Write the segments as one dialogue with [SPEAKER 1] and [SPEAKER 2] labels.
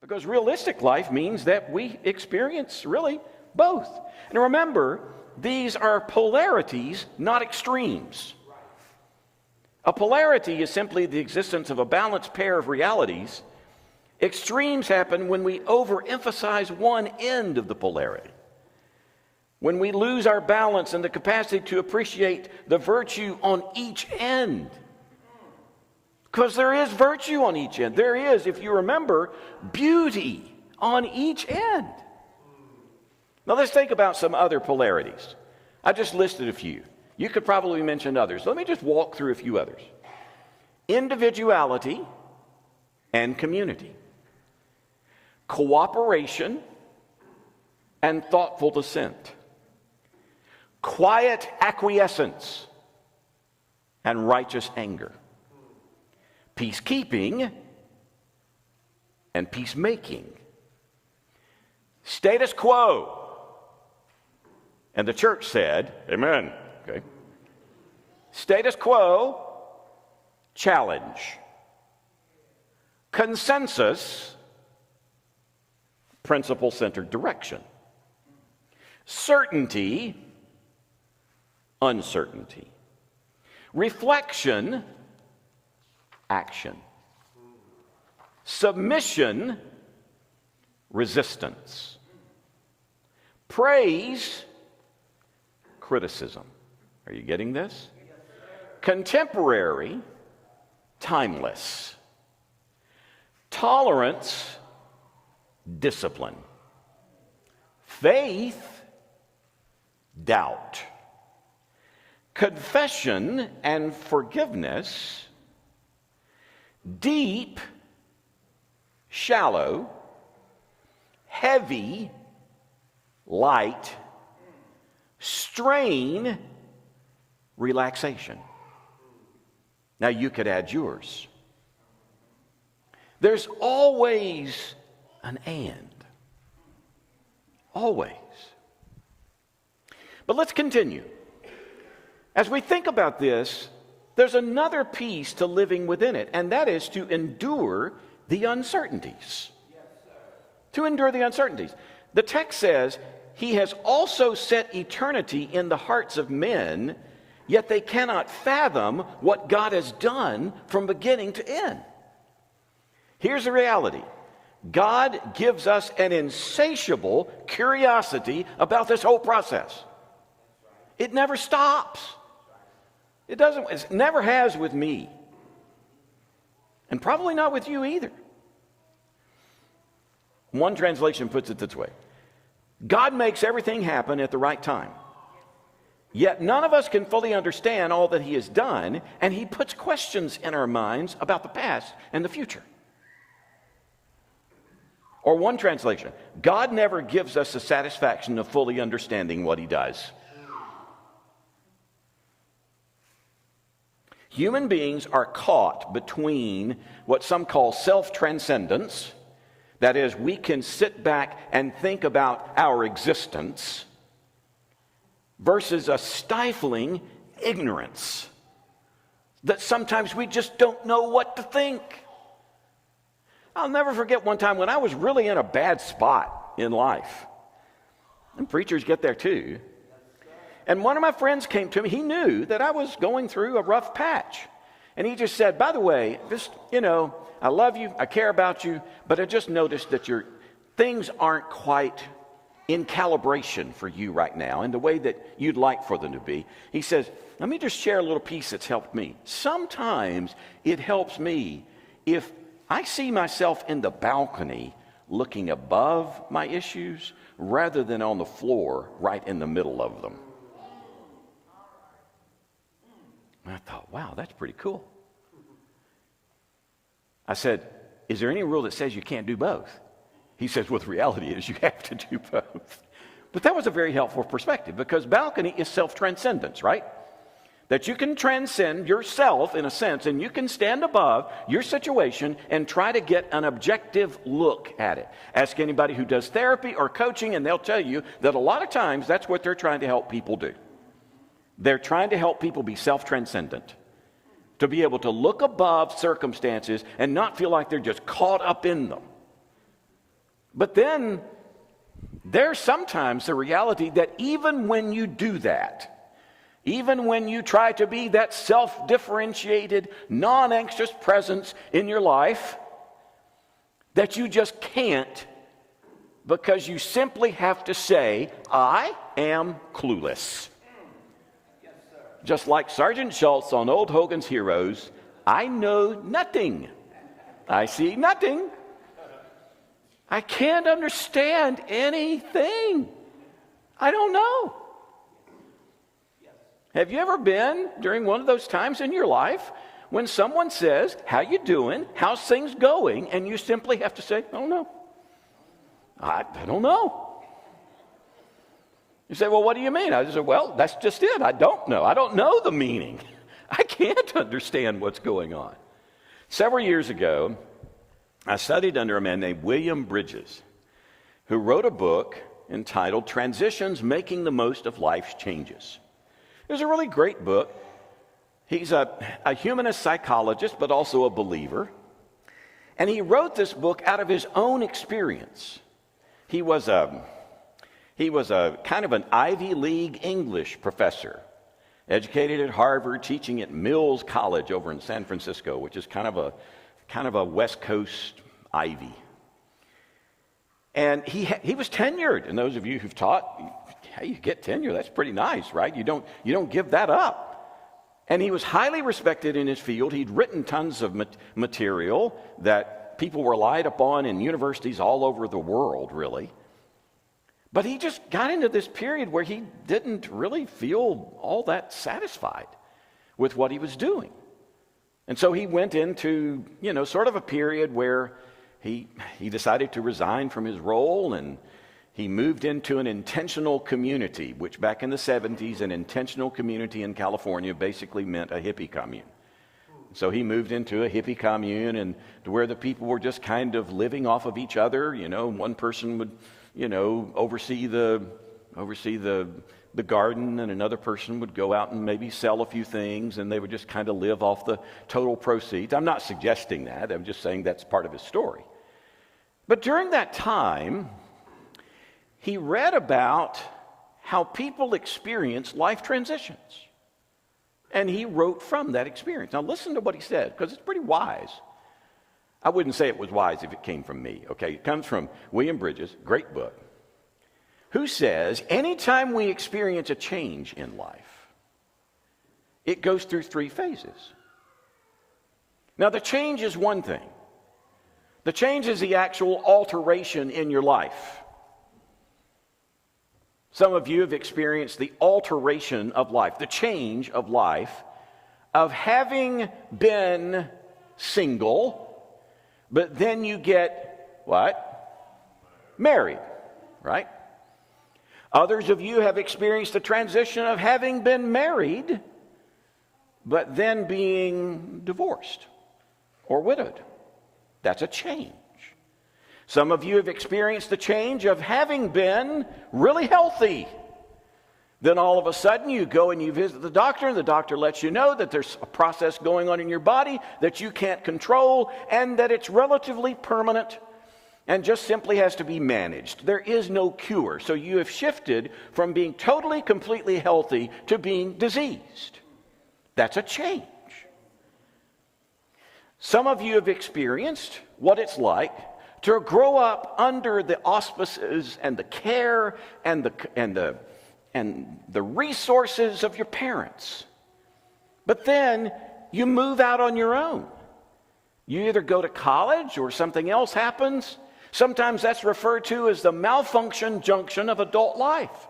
[SPEAKER 1] Because realistic life means that we experience really both. And remember, these are polarities, not extremes. A polarity is simply the existence of a balanced pair of realities. Extremes happen when we overemphasize one end of the polarity. When we lose our balance and the capacity to appreciate the virtue on each end. Because there is virtue on each end. There is, if you remember, beauty on each end. Now let's think about some other polarities. I just listed a few. You could probably mention others. Let me just walk through a few others. Individuality and community. Cooperation and thoughtful dissent. Quiet acquiescence and righteous anger. Peacekeeping and peacemaking. Status quo. And the church said, amen. Okay. Status quo, challenge. Consensus, principle-centered direction. Certainty, uncertainty. Reflection, action. Submission, resistance. Praise, criticism. Are you getting this? Contemporary, timeless. Tolerance, discipline. Faith, doubt. Confession and forgiveness. Deep, shallow. Heavy, light. Strain, relaxation. Now you could add yours. There's always an and. Always. But let's continue. As we think about this, there's another piece to living within it, and that is to endure the uncertainties. To endure the uncertainties. The text says, He has also set eternity in the hearts of men, yet they cannot fathom what God has done from beginning to end. Here's the reality. God gives us an insatiable curiosity about this whole process. It never stops. It never has with me. And probably not with you either. One translation puts it this way. God makes everything happen at the right time. Yet none of us can fully understand all that He has done, and He puts questions in our minds about the past and the future. Or one translation, God never gives us the satisfaction of fully understanding what He does. Human beings are caught between what some call self-transcendence. That is, we can sit back and think about our existence versus a stifling ignorance that sometimes we just don't know what to think. I'll never forget one time when I was really in a bad spot in life. And preachers get there too. And one of my friends came to me. He knew that I was going through a rough patch. And he just said, by the way, just, I love you, I care about you, but I just noticed that your things aren't quite in calibration for you right now in the way that you'd like for them to be. He says, let me just share a little piece that's helped me. Sometimes it helps me if I see myself in the balcony looking above my issues rather than on the floor right in the middle of them. And I thought, wow, that's pretty cool. I said, is there any rule that says you can't do both? He says, well, the reality is you have to do both. But that was a very helpful perspective because balcony is self-transcendence, right? That you can transcend yourself in a sense and you can stand above your situation and try to get an objective look at it. Ask anybody who does therapy or coaching and they'll tell you that a lot of times that's what they're trying to help people do. They're trying to help people be self-transcendent, to be able to look above circumstances and not feel like they're just caught up in them. But then there's sometimes the reality that even when you do that, even when you try to be that self-differentiated, non-anxious presence in your life, that you just can't, because you simply have to say, I am clueless. Just like Sergeant Schultz on Old Hogan's Heroes, I know nothing. I see nothing. I can't understand anything. I don't know. Have you ever been during one of those times in your life when someone says, how you doing? How's things going? And you simply have to say, I don't know. I don't know. You say, well, what do you mean? I say, well, that's just it. I don't know. I don't know the meaning. I can't understand what's going on. Several years ago, I studied under a man named William Bridges, who wrote a book entitled Transitions: Making the Most of Life's Changes. It was a really great book. He's a humanist psychologist, but also a believer. And he wrote this book out of his own experience. He was a kind of an Ivy League English professor, educated at Harvard, teaching at Mills College over in San Francisco, which is kind of a West Coast Ivy. And he was tenured. And those of you who've taught, hey, you get tenure, that's pretty nice, right? You don't give that up. And he was highly respected in his field. He'd written tons of material that people relied upon in universities all over the world, really. But he just got into this period where he didn't really feel all that satisfied with what he was doing. And so he went into, sort of a period where he decided to resign from his role, and he moved into an intentional community, which back in the 70s, an intentional community in California basically meant a hippie commune. So he moved into a hippie commune, and to where the people were just kind of living off of each other. One person would oversee the garden, and another person would go out and maybe sell a few things, and they would just kind of live off the total proceeds. I'm not suggesting that. I'm just saying that's part of his story. But during that time, he read about how people experience life transitions. And he wrote from that experience. Now listen to what he said, because it's pretty wise. I wouldn't say it was wise if it came from me, okay? It comes from William Bridges, great book, who says, anytime we experience a change in life, it goes through 3 phases. Now, the change is one thing. The change is the actual alteration in your life. Some of you have experienced the alteration of life, the change of life, of having been single, but then you get, what? Married, right? Others of you have experienced the transition of having been married, but then being divorced or widowed. That's a change. Some of you have experienced the change of having been really healthy. Then all of a sudden you go and you visit the doctor, and the doctor lets you know that there's a process going on in your body that you can't control, and that it's relatively permanent and just simply has to be managed. There is no cure. So you have shifted from being totally, completely healthy to being diseased. That's a change. Some of you have experienced what it's like to grow up under the auspices and the care and the resources of your parents. But then you move out on your own. You either go to college or something else happens. Sometimes that's referred to as the malfunction junction of adult life,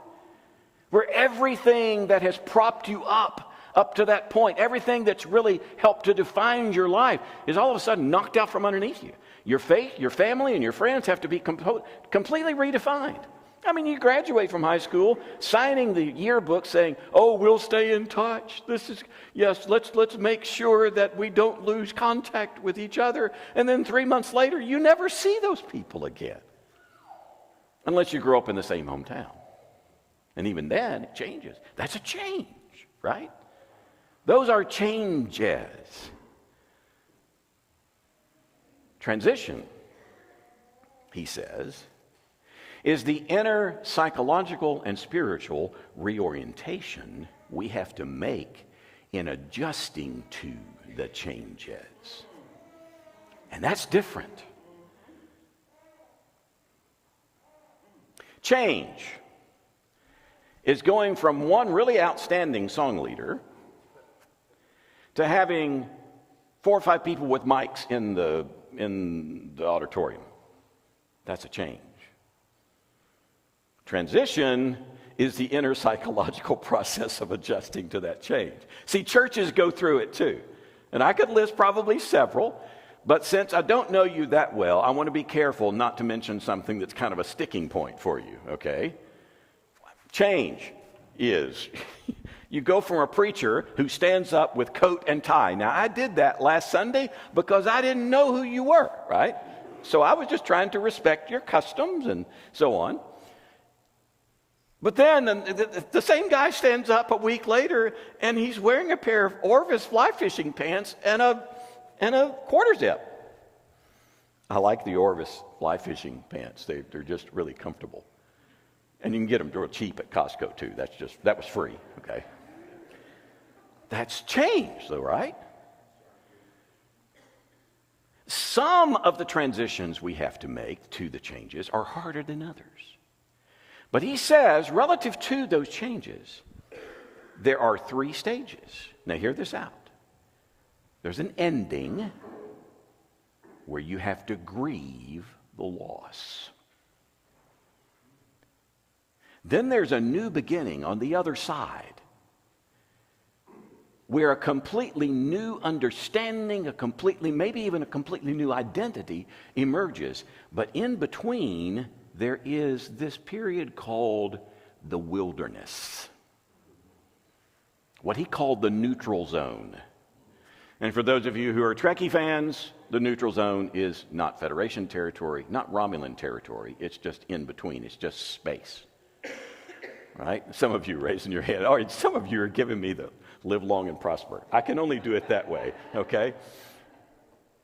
[SPEAKER 1] where everything that has propped you up to that point, everything that's really helped to define your life, is all of a sudden knocked out from underneath you. Your faith, your family, and your friends have to be completely redefined. I mean, you graduate from high school signing the yearbook saying, oh, we'll stay in touch. Let's make sure that we don't lose contact with each other. And then 3 months later, you never see those people again. Unless you grow up in the same hometown. And even then, it changes. That's a change, right? Those are changes. Transition, he says, is the inner psychological and spiritual reorientation we have to make in adjusting to the changes. And that's different. Change is going from one really outstanding song leader to having 4 or 5 people with mics in the auditorium. That's a change. Transition is the inner psychological process of adjusting to that change. See, churches go through it too. And I could list probably several, but since I don't know you that well, I want to be careful not to mention something that's kind of a sticking point for you, okay? Change is, you go from a preacher who stands up with coat and tie. Now, I did that last Sunday because I didn't know who you were, right? So I was just trying to respect your customs and so on. But then the same guy stands up a week later and he's wearing a pair of Orvis fly fishing pants and a quarter zip. I like the Orvis fly fishing pants. They're just really comfortable. And you can get them real cheap at Costco too. That was free, okay? That's change though, right? Some of the transitions we have to make to the changes are harder than others. But he says, relative to those changes, there are 3 stages. Now hear this out. There's an ending where you have to grieve the loss. Then there's a new beginning on the other side, where a completely new understanding, maybe even a completely new identity emerges. But in between, there is this period called the wilderness, what he called the neutral zone. And for those of you who are Trekkie fans, the neutral zone is not Federation territory, not Romulan territory. It's just in between. It's just space. Right? Some of you raising your hand. All right, some of you are giving me the live long and prosper. I can only do it that way, okay?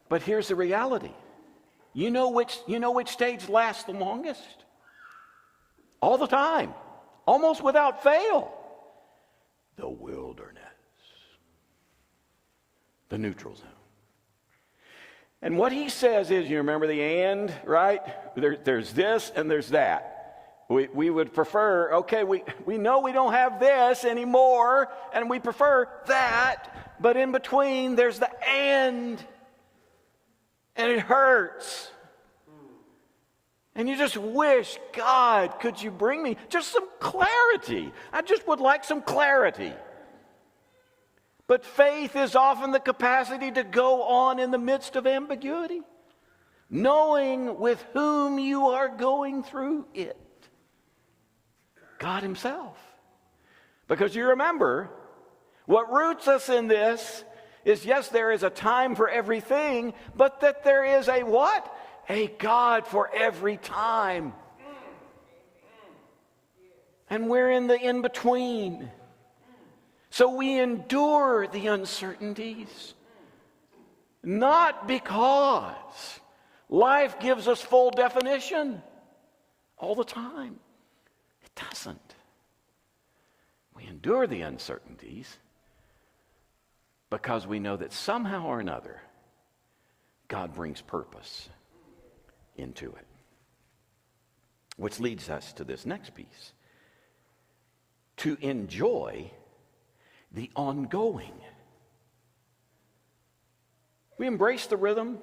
[SPEAKER 1] But here's the reality. You know which stage lasts the longest? All the time, almost without fail. The wilderness. The neutral zone. And what he says is, you remember the and, right? There's this and there's that. We would prefer, okay, we know we don't have this anymore, and we prefer that, but in between there's the and it hurts. And you just wish, God, could you bring me just some clarity? I just would like some clarity. But faith is often the capacity to go on in the midst of ambiguity, knowing with whom you are going through it. God himself. Because you remember, what roots us in this is, yes, there is a time for everything, but that there is a what? A God for every time. And we're in the in-between. So we endure the uncertainties, not because life gives us full definition all the time. It doesn't. We endure the uncertainties because we know that somehow or another, God brings purpose into it. Which leads us to this next piece. To enjoy the ongoing. We embrace the rhythm.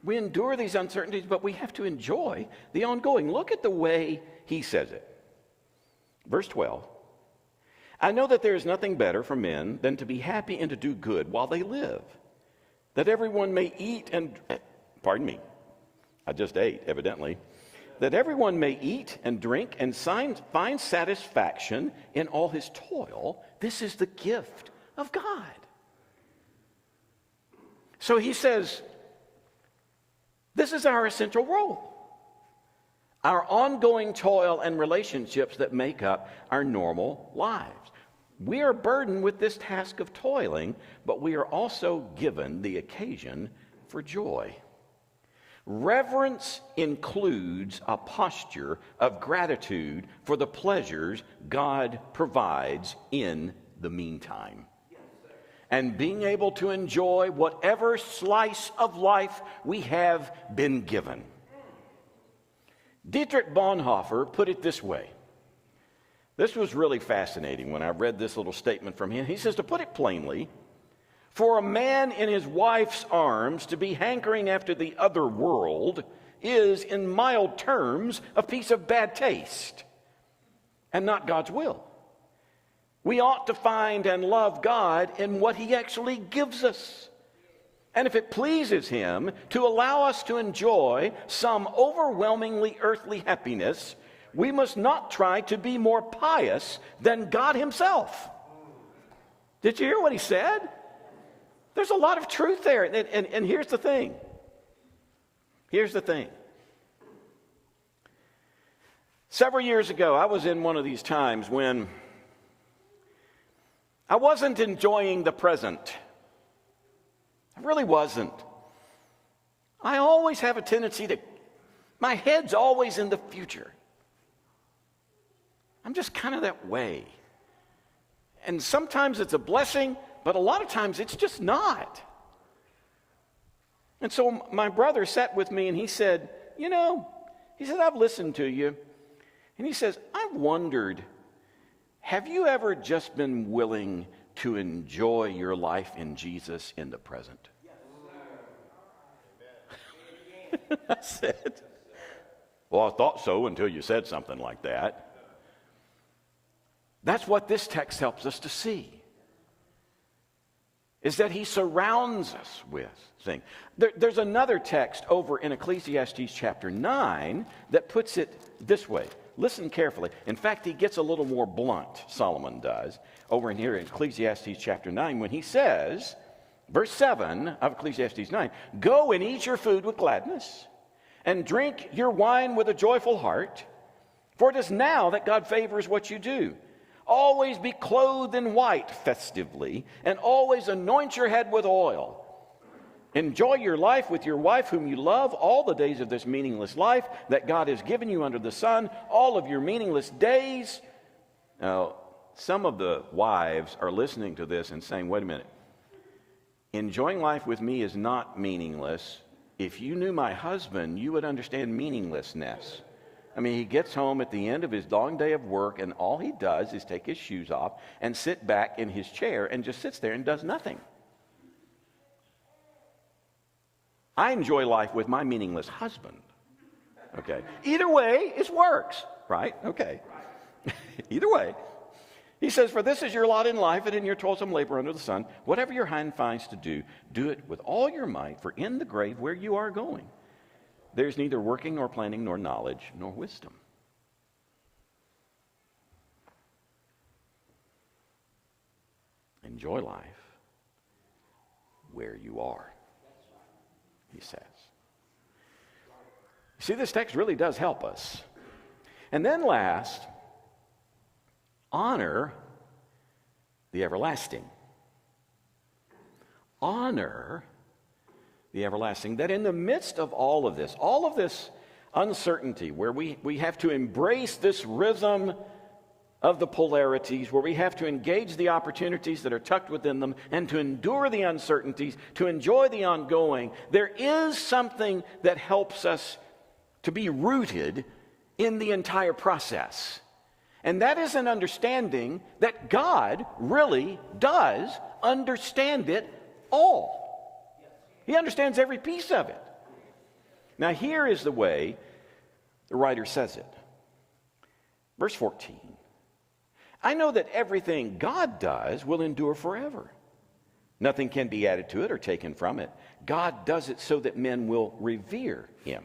[SPEAKER 1] We endure these uncertainties, but we have to enjoy the ongoing. Look at the way he says it. Verse 12. I know that there is nothing better for men than to be happy and to do good while they live, that everyone may eat and, pardon me, I just ate, evidently, that everyone may eat and drink and find satisfaction in all his toil. This is the gift of God. So he says, this is our essential role. Our ongoing toil and relationships that make up our normal lives. We are burdened with this task of toiling, but we are also given the occasion for joy. Reverence includes a posture of gratitude for the pleasures God provides in the meantime, and being able to enjoy whatever slice of life we have been given. Dietrich Bonhoeffer put it this way. This was really fascinating when I read this little statement from him. He says, to put it plainly, for a man in his wife's arms to be hankering after the other world is, in mild terms, a piece of bad taste and not God's will. We ought to find and love God in what he actually gives us. And if it pleases him to allow us to enjoy some overwhelmingly earthly happiness, we must not try to be more pious than God himself. Did you hear what he said? There's a lot of truth there. And here's the thing. Here's the thing. Several years ago, I was in one of these times when I wasn't enjoying the present. I really wasn't. I always have a tendency to, my head's always in the future. I'm just kind of that way. And sometimes it's a blessing, but a lot of times it's just not. And so my brother sat with me and he said, I've listened to you. And he says, I've wondered, have you ever just been willing to enjoy your life in Jesus in the present? Yes, I said, well, I thought so until you said something like that. That's what this text helps us to see, is that he surrounds us with things. There's another text over in Ecclesiastes chapter 9 that puts it this way. Listen carefully. In fact, he gets a little more blunt, Solomon does, over in here in Ecclesiastes chapter 9 when he says, verse 7 of Ecclesiastes 9, go and eat your food with gladness and drink your wine with a joyful heart, for it is now that God favors what you do. Always be clothed in white festively, and always anoint your head with oil. Enjoy your life with your wife whom you love all the days of this meaningless life that God has given you under the sun, all of your meaningless days. Now, some of the wives are listening to this and saying, wait a minute. Enjoying life with me is not meaningless. If you knew my husband, you would understand meaninglessness. I mean, he gets home at the end of his long day of work, and all he does is take his shoes off and sit back in his chair and just sits there and does nothing. I enjoy life with my meaningless husband. Okay. Either way, it works, right? Okay. Either way. He says, for this is your lot in life and in your toilsome labor under the sun. Whatever your hand finds to do, do it with all your might, for in the grave where you are going, there's neither working nor planning nor knowledge nor wisdom. Enjoy life where you are, he says. You see, this text really does help us. And then last, honor the everlasting. Honor the everlasting. That in the midst of all of this uncertainty, where we have to embrace this rhythm of the polarities, where we have to engage the opportunities that are tucked within them and to endure the uncertainties, to enjoy the ongoing, there is something that helps us to be rooted in the entire process. And that is an understanding that God really does understand it all. He understands every piece of it. Now, here is the way the writer says it. Verse 14. I know that everything God does will endure forever. Nothing can be added to it or taken from it. God does it so that men will revere him.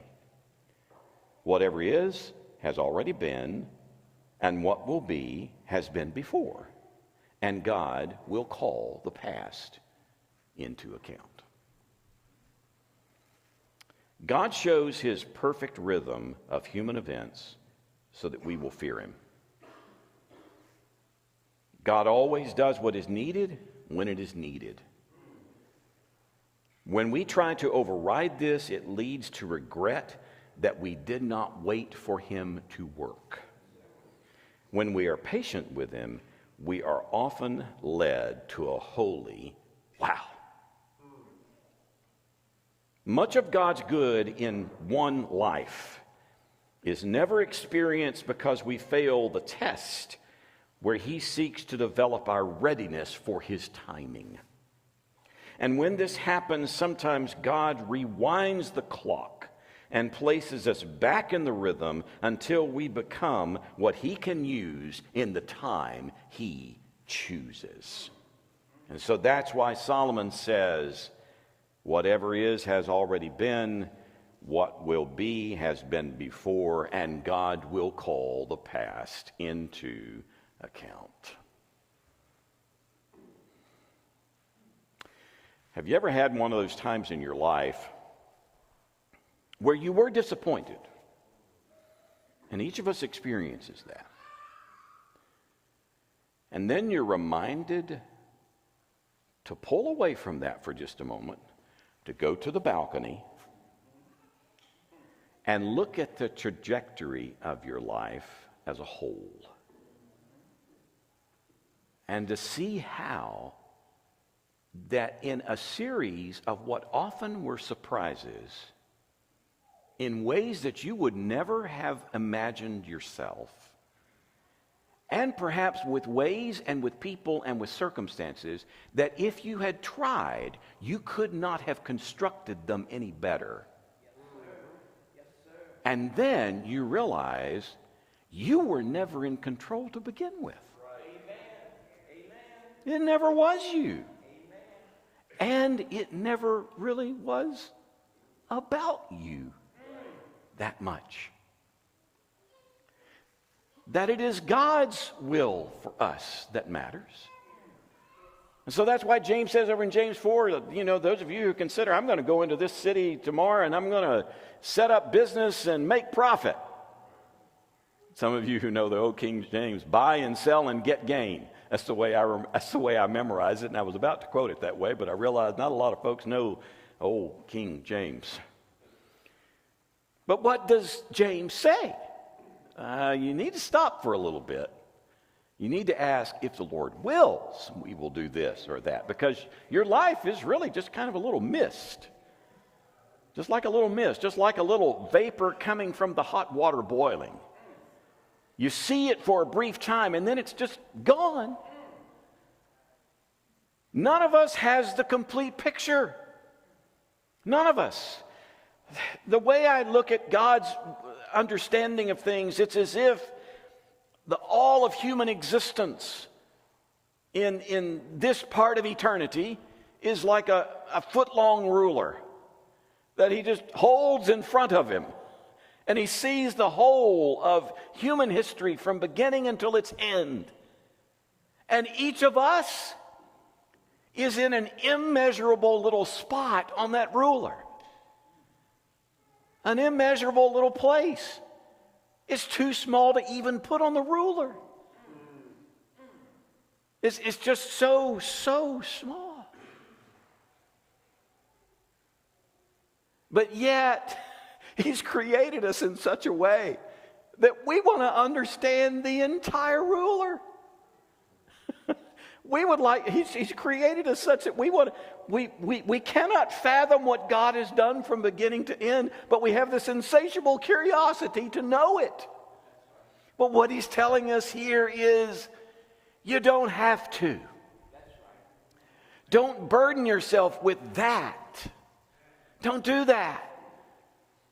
[SPEAKER 1] Whatever is has already been, and what will be has been before. And God will call the past into account. God shows his perfect rhythm of human events so that we will fear him. God always does what is needed when it is needed. When we try to override this, it leads to regret that we did not wait for him to work. When we are patient with him, we are often led to a holy wow. Much of God's good in one life is never experienced because we fail the test where he seeks to develop our readiness for his timing. And when this happens, sometimes God rewinds the clock and places us back in the rhythm until we become what he can use in the time he chooses. And so that's why Solomon says, whatever is has already been, what will be has been before, and God will call the past into account. Have you ever had one of those times in your life where you were disappointed? And each of us experiences that. And then you're reminded to pull away from that for just a moment, to go to the balcony and look at the trajectory of your life as a whole, and to see how that in a series of what often were surprises, in ways that you would never have imagined yourself, and perhaps with ways and with people and with circumstances that if you had tried, you could not have constructed them any better. And then you realize you were never in control to begin with. It never was you. And it never really was about you that much. That it is God's will for us that matters. And so that's why James says over in James 4, those of you who consider, I'm going to go into this city tomorrow and I'm going to set up business and make profit. Some of you who know the old King James, buy and sell and get gain. That's the way I memorize it, and I was about to quote it that way, but I realized not a lot of folks know old King James. But what does James say? You need to stop for a little bit. You need to ask, if the Lord wills, we will do this or that, because your life is really just kind of a little mist. Just like a little mist, just like a little vapor coming from the hot water boiling. You see it for a brief time, and then it's just gone. None of us has the complete picture. None of us. The way I look at God's understanding of things, it's as if all of human existence in this part of eternity is like a foot-long ruler that he just holds in front of him. And he sees the whole of human history from beginning until its end. And each of us is in an immeasurable little spot on that ruler. An immeasurable little place. It's too small to even put on the ruler. It's just so small. But yet, he's created us in such a way that we want to understand the entire ruler. He's created us such that we cannot fathom what God has done from beginning to end, but we have this insatiable curiosity to know it. But what he's telling us here is, you don't have to. Don't burden yourself with that. Don't do that.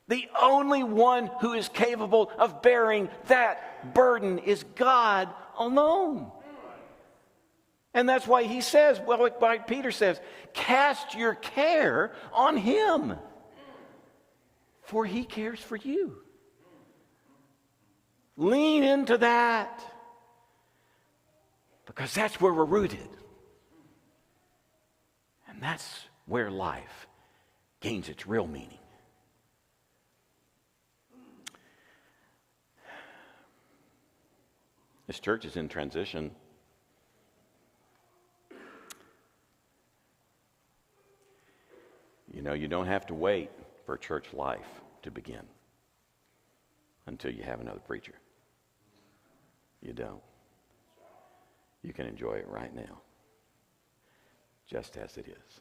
[SPEAKER 1] The only one who is capable of bearing that burden is God alone. And that's why he says, like Peter says, cast your care on him, for he cares for you. Lean into that, because that's where we're rooted. And that's where life gains its real meaning. This church is in transition. You know, you don't have to wait for church life to begin until you have another preacher. You don't. You can enjoy it right now, just as it is.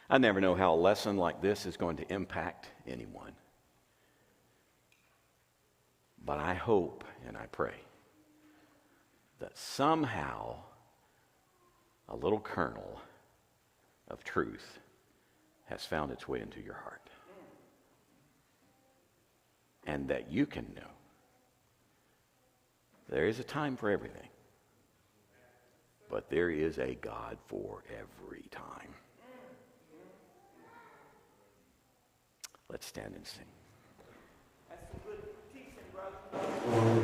[SPEAKER 1] I never know how a lesson like this is going to impact anyone. But I hope and I pray that somehow a little kernel of truth has found its way into your heart. And that you can know there is a time for everything, but there is a God for every time. Let's stand and sing.
[SPEAKER 2] That's some good teaching, brother.